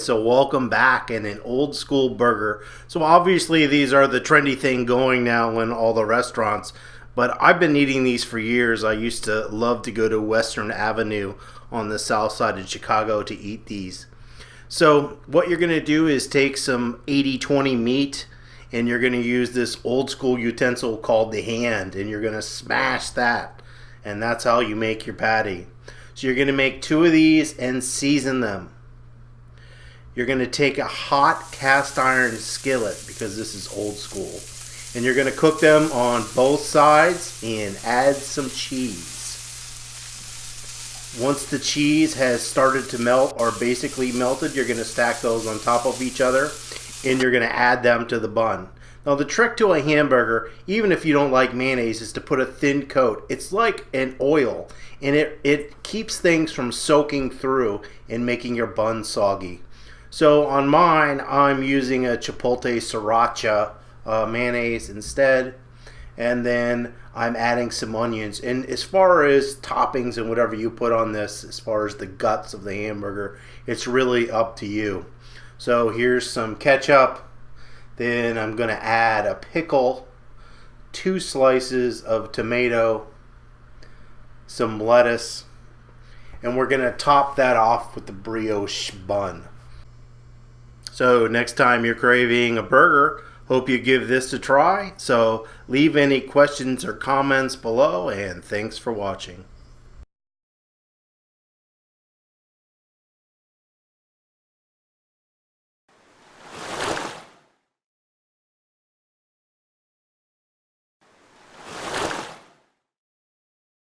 So welcome back in an old school burger. So obviously these are the trendy thing going now in all the restaurants, but I've been eating these for years. I used to love to go to Western Avenue on the south side of Chicago to eat these. So what you're going to do is take some 80/20 meat, and you're going to use this old school utensil called the hand, and you're going to smash that, and that's how you make your patty. So you're going to make 2 of these and season them. You're going to take a hot cast iron skillet, because this is old school, and you're going to cook them on both sides and add some cheese. Once the cheese has started to melt or basically melted, you're going to stack those on top of each other, and you're going to add them to the bun. Now the trick to a hamburger, even if you don't like mayonnaise, is to put a thin coat. It's like an oil, and it keeps things from soaking through and making your bun soggy. So on mine, I'm using a Chipotle Sriracha mayonnaise instead, and then I'm adding some onions. And as far as toppings and whatever you put on this, as far as the guts of the hamburger, it's really up to you. So here's some ketchup. Then I'm going to add a pickle, 2 slices of tomato, some lettuce, and we're going to top that off with the brioche bun. So next time you're craving a burger, hope you give this a try. So leave any questions or comments below, and thanks for watching.